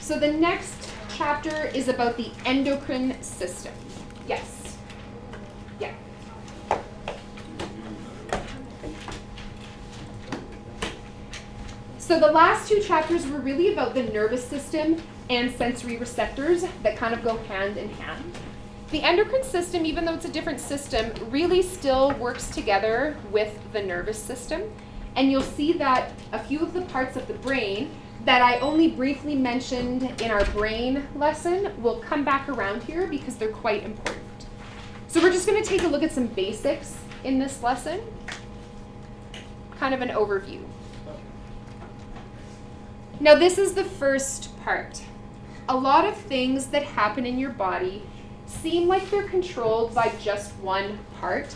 So the next chapter is about the endocrine system. Yes. Yeah. So the last two chapters were really about the nervous system and sensory receptors that kind of go hand in hand. The endocrine system, even though it's a different system, really still works together with the nervous system. And you'll see that a few of the parts of the brain that I only briefly mentioned in our brain lesson will come back around here because they're quite important. So we're just going to take a look at some basics in this lesson, kind of an overview. Now this is the first part. A lot of things that happen in your body seem like they're controlled by just one part,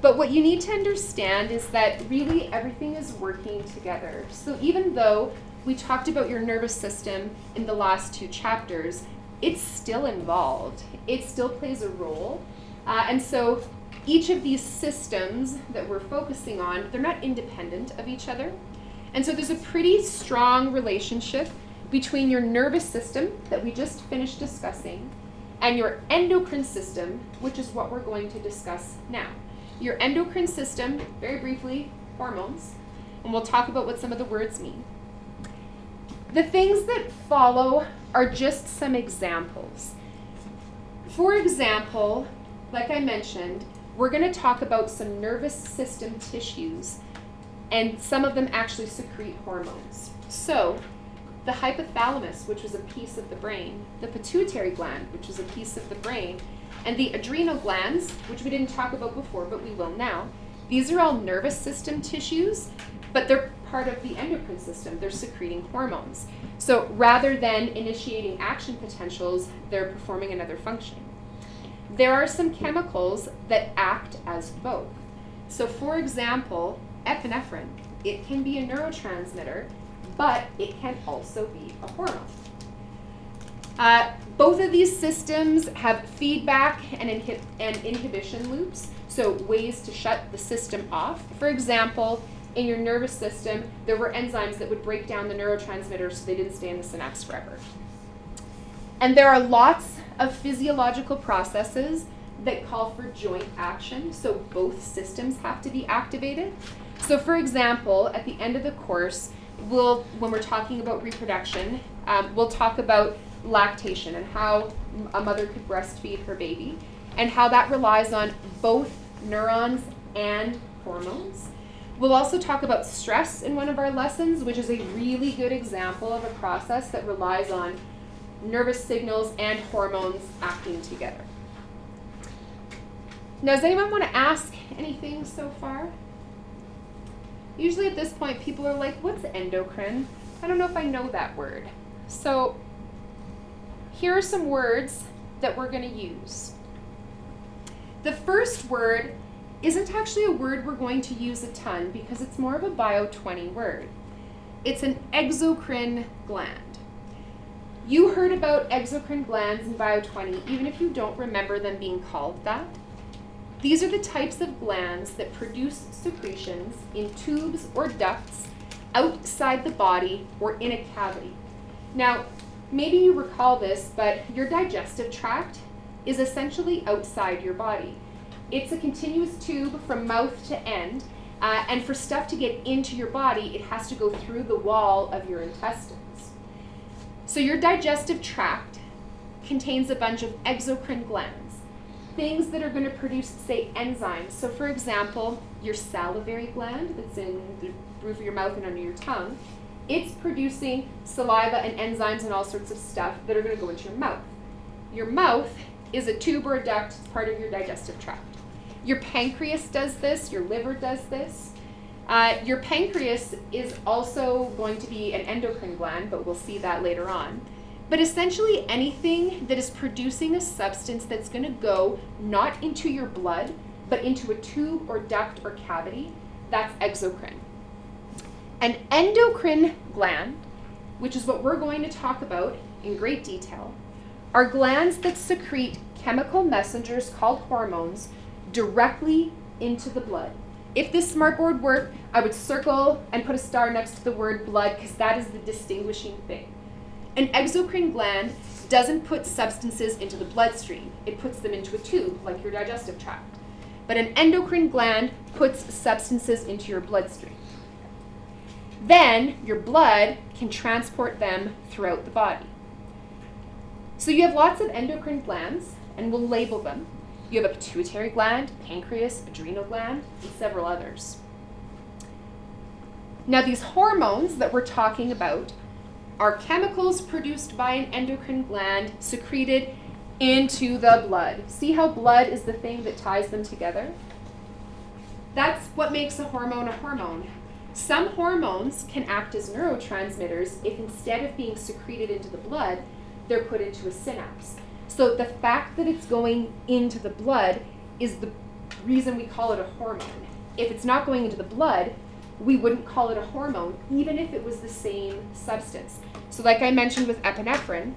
but what you need to understand is that really everything is working together. So even though we talked about your nervous system in the last two chapters, it's still involved. It still plays a role. And so each of these systems that we're focusing on, they're not independent of each other. And so there's a pretty strong relationship between your nervous system that we just finished discussing and your endocrine system, which is what we're going to discuss now. Your endocrine system, very briefly, hormones, and we'll talk about what some of the words mean. The things that follow are just some examples. For example, like I mentioned, we're going to talk about some nervous system tissues, and some of them actually secrete hormones. So, the hypothalamus, which was a piece of the brain, the pituitary gland, which is a piece of the brain, and the adrenal glands, which we didn't talk about before, but we will now. These are all nervous system tissues, but they're part of the endocrine system. They're secreting hormones. So rather than initiating action potentials, they're performing another function. There are some chemicals that act as both. So for example, epinephrine, it can be a neurotransmitter, but it can also be a hormone. Both of these systems have feedback and inhibition loops, so ways to shut the system off. For example, in your nervous system, there were enzymes that would break down the neurotransmitters so they didn't stay in the synapse forever. And there are lots of physiological processes that call for joint action, so both systems have to be activated. So for example, at the end of the course, when we're talking about reproduction, we'll talk about lactation and how a mother could breastfeed her baby and how that relies on both neurons and hormones. We'll also talk about stress in one of our lessons, which is a really good example of a process that relies on nervous signals and hormones acting together. Now, does anyone want to ask anything so far? Usually at this point, people are like, what's endocrine? I don't know if I know that word. So here are some words that we're going to use. The first word isn't actually a word we're going to use a ton because it's more of a Bio 20 word. It's an exocrine gland. You heard about exocrine glands in Bio 20, even if you don't remember them being called that. These are the types of glands that produce secretions in tubes or ducts outside the body or in a cavity. Now, maybe you recall this, but your digestive tract is essentially outside your body. It's a continuous tube from mouth to end, and for stuff to get into your body, it has to go through the wall of your intestines. So your digestive tract contains a bunch of exocrine glands, things that are going to produce, say, enzymes. So for example, your salivary gland that's in the roof of your mouth and under your tongue, it's producing saliva and enzymes and all sorts of stuff that are going to go into your mouth. Your mouth is a tube or a duct, it's part of your digestive tract. Your pancreas does this, your liver does this. Your pancreas is also going to be an endocrine gland, but we'll see that later on. But essentially anything that is producing a substance that's going to go not into your blood, but into a tube or duct or cavity, that's exocrine. An endocrine gland, which is what we're going to talk about in great detail, are glands that secrete chemical messengers called hormones directly into the blood. If this smartboard worked, I would circle and put a star next to the word blood because that is the distinguishing thing. An exocrine gland doesn't put substances into the bloodstream. It puts them into a tube, like your digestive tract. But an endocrine gland puts substances into your bloodstream. Then your blood can transport them throughout the body. So you have lots of endocrine glands, and we'll label them. You have a pituitary gland, pancreas, adrenal gland, and several others. Now these hormones that we're talking about are chemicals produced by an endocrine gland secreted into the blood. See how blood is the thing that ties them together? That's what makes a hormone a hormone. Some hormones can act as neurotransmitters if instead of being secreted into the blood, they're put into a synapse. So the fact that it's going into the blood is the reason we call it a hormone. If it's not going into the blood, we wouldn't call it a hormone, even if it was the same substance. So like I mentioned with epinephrine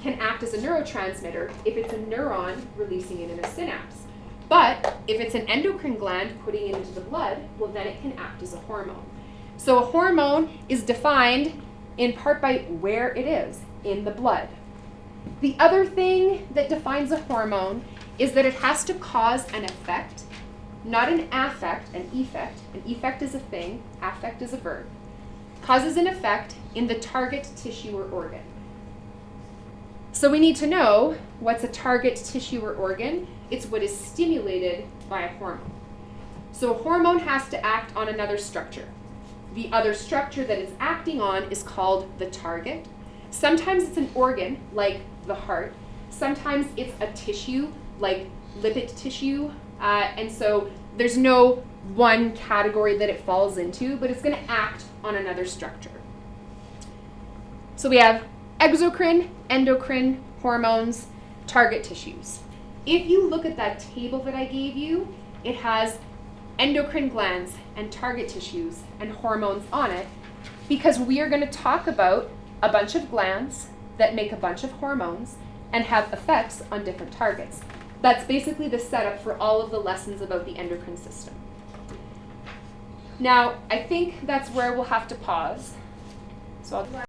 can act as a neurotransmitter if it's a neuron releasing it in a synapse. But if it's an endocrine gland putting it into the blood, well then it can act as a hormone. So a hormone is defined in part by where it is in the blood. The other thing that defines a hormone is that it has to cause an effect, not an affect, an effect. An effect is a thing, affect is a verb. Causes an effect in the target tissue or organ. So we need to know what's a target tissue or organ. It's what is stimulated by a hormone. So a hormone has to act on another structure. The other structure that it's acting on is called the target. Sometimes it's an organ, like the heart. Sometimes it's a tissue, like lipid tissue. And so there's no one category that it falls into, but it's going to act on another structure. So we have exocrine, endocrine, hormones, target tissues. If you look at that table that I gave you, it has endocrine glands and target tissues and hormones on it, because we are going to talk about a bunch of glands that make a bunch of hormones and have effects on different targets. That's basically the setup for all of the lessons about the endocrine system. Now, I think that's where we'll have to pause. So I'll